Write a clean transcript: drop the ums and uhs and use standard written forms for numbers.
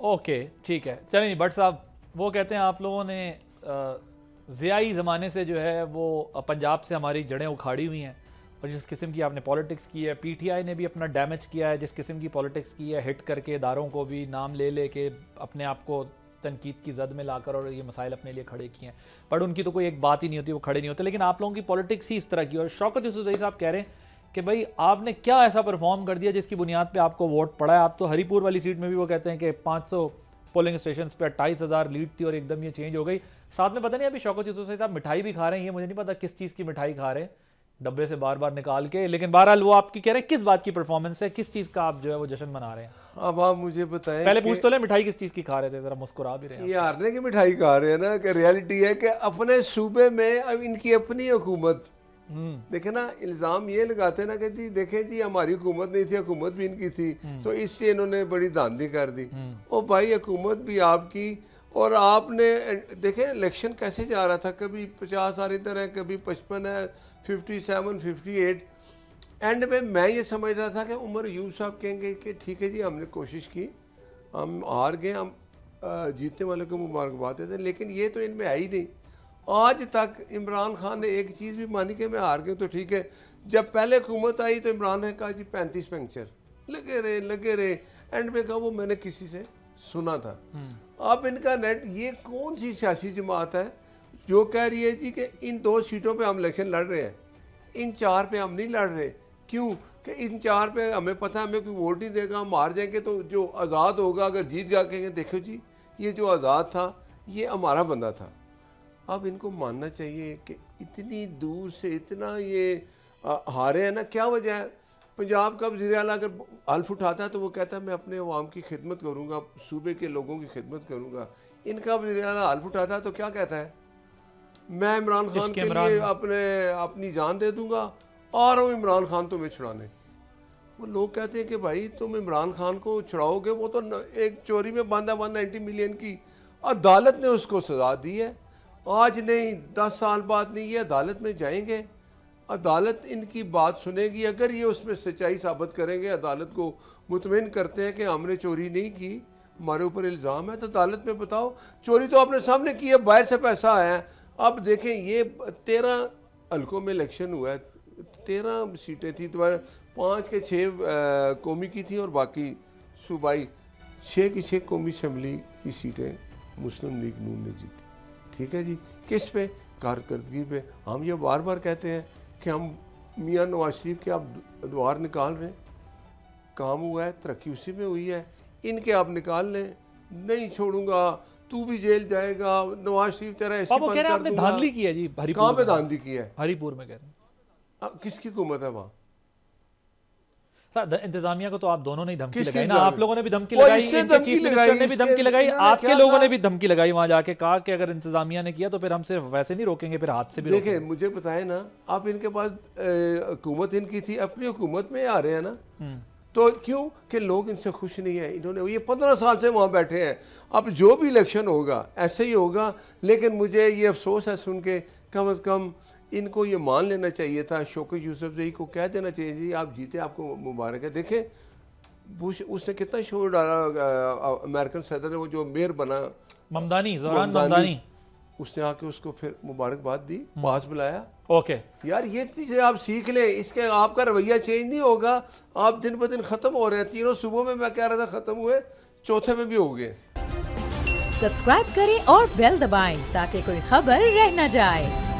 Okay ठीक है, चलिए भट्ट साहब, वो कहते हैं आप लोगों ने ज़ियाई ज़माने से जो है वो पंजाब से हमारी जड़ें उखाड़ी हुई हैं, और जिस किस्म की आपने पॉलिटिक्स की है, पीटीआई ने भी अपना डैमेज किया है, जिस किस्म की पॉलिटिक्स की है, हिट करके इदारों को भी नाम ले ले के अपने आप को तनकीद की जद में लाकर और ये मसाइल अपने लिए खड़े किए हैं, बट उनकी तो कोई एक बात ही नहीं होती, वो खड़े नहीं होते। लेकिन आप लोगों की पॉलिटिक्स ही इस तरह की। और शौकत यूसुफजई साहब कह रहे हैं कि भाई आपने क्या ऐसा परफॉर्म कर दिया जिसकी बुनियाद पे आपको वोट पड़ा है। आप तो हरीपुर वाली सीट में भी वो कहते हैं कि 500 पोलिंग स्टेशन पे 28,000 लीड थी और एकदम ये चेंज हो गई। साथ में पता नहीं अभी शौकत यूसुफजई साहब मिठाई भी खा रहे हैं, ये मुझे नहीं पता किस चीज़ की मिठाई खा रहे हैं, डब्बे से बार बार निकाल के। लेकिन बहरहाल वो आपकी कह रहे हैं किस बात की परफॉर्मेंस है, किस चीज़ का आप जो है वो जश्न मना रहे हैं। अब आप मुझे बताएं, पहले पूछ तो ले मिठाई किस चीज़ की खा रहे थे, जरा मुस्कुरा भी रहे हैं। ये हारने की मिठाई खा रहे हैं ना, कि रियलिटी है कि अपने सूबे में अब इनकी अपनी हुकूमत, देखे ना, इल्ज़ाम ये लगाते हैं ना कि जी देखें जी हमारी हुकूमत नहीं थी, हुकूमत भी इनकी थी, तो इससे इन्होंने बड़ी धांधली कर दी। ओ भाई, हुकूमत भी आपकी, और आपने देखें इलेक्शन कैसे जा रहा था, कभी 50 आ इधर है, कभी 55 है, 57, 58। एंड में मैं ये समझ रहा था कि उमर यूब साहब कहेंगे कि ठीक है जी हमने कोशिश की, हम हार गए, हम जीतने वाले को मुबारकबाद देते हैं, लेकिन ये तो इनमें है ही नहीं। आज तक इमरान खान ने एक चीज़ भी मानी कि मैं हार गया तो ठीक है। जब पहले हुकूमत आई तो इमरान ने कहा जी 35 पंक्चर लगे रहे, एंड में कहा वो मैंने किसी से सुना था। अब इनका नेट, ये कौन सी सियासी जमात है जो कह रही है जी कि इन 2 सीटों पे हम इलेक्शन लड़ रहे हैं, इन 4 पे हम नहीं लड़ रहे। क्यों कि इन 4 पे हमें पता है हमें कोई वोट नहीं देगा, हम हार जाएंगे, तो जो आज़ाद होगा अगर जीत जा कहेंगे देखो जी ये जो आज़ाद था ये हमारा बंदा था। अब इनको मानना चाहिए कि इतनी दूर से इतना ये हारे हैं ना, क्या वजह है। पंजाब का वज़ीर आला अगर हल्फ उठाता है तो वो कहता है मैं अपने अवाम की खिदमत करूँगा, सूबे के लोगों की खिदमत करूँगा। इनका वज़ीर आला हल्फ उठाता है तो क्या कहता है, मैं इमरान खान के लिए अपनी जान दे दूँगा, आ रहा हूँ इमरान खान तुम्हें छुड़ाने। वो लोग कहते हैं कि भाई तुम इमरान खान को छुड़ाओगे, वो तो एक चोरी में बांधा 190 मिलियन की, अदालत ने उसको सजा दी है। आज नहीं 10 साल बाद नहीं, ये अदालत में जाएंगे, अदालत इनकी बात सुनेगी। अगर ये उसमें सच्चाई साबित करेंगे, अदालत को मुतमईन करते हैं कि हमने चोरी नहीं की, हमारे ऊपर इल्ज़ाम है, तो अदालत में बताओ चोरी तो आपने सामने की है, बाहर से पैसा आया है। अब देखें ये 13 हल्कों में इलेक्शन हुआ है, 13 सीटें थी, तुम्हारे 5 के 6 कौमी की थी और बाकी सूबाई 6 की 6 कौमी असम्बली की सीटें मुस्लिम लीग नून ने जीती। ठीक है जी, किस पे, कारकर्दगी पे। हम ये बार बार कहते हैं कि हम मियाँ नवाज शरीफ के आप द्वार निकाल रहे हैं, काम हुआ है, तरक्की उसी में हुई है, इनके आप निकाल लें, नहीं छोड़ूंगा, तू भी जेल जाएगा, नवाज शरीफ तेरा ऐसे बंद कर दूंगा। धांधली की है जी, कहाँ पे धांधली की है, हरीपुर में कह रहे हैं, किसकी हुकूमत है वहाँ। इंतजामिया को तो आप दोनों ने धमकी लगाई ना, आप लोगों ने भी धमकी लगाई, चीफ मिनिस्टर ने भी धमकी लगाई, आपके लोगों ने भी धमकी लगाई, वहां जाके कहा कि अगर इंतजामिया ने किया तो फिर हम सिर्फ वैसे नहीं रोकेंगे, फिर हाथ से भी देखें। मुझे बताए ना, आप इनके पास हुकूमत इनकी थी, अपनी हुकूमत में आ रहे हैं ना, तो क्यों कि लोग इनसे खुश नहीं है। इन्होंने ये 15 साल से वहाँ बैठे हैं, अब जो भी इलेक्शन होगा ऐसे ही होगा। लेकिन मुझे ये अफसोस है सुन के, कम से कम इनको ये मान लेना चाहिए था, शौकत यूसुफजई को कह देना चाहिए जी आप जीते, आपको मुबारक है। देखें बुश उसने कितना शोर डाला, अमेरिकन सदर ने, वो जो मेयर बना ममदानी, उसने आके उसको फिर मुबारकबाद दी, पास बुलाया। ओके यार ये चीज़ें आप सीख लें, इसके आपका रवैया चेंज नहीं होगा। आप दिन ब दिन ख़त्म हो रहे हैं, 3 सूबों में मैं कह रहा था ख़त्म हुए, 4थे में भी हो गए। सब्सक्राइब करें और बेल दबाएं ताकि कोई खबर रह न जाए।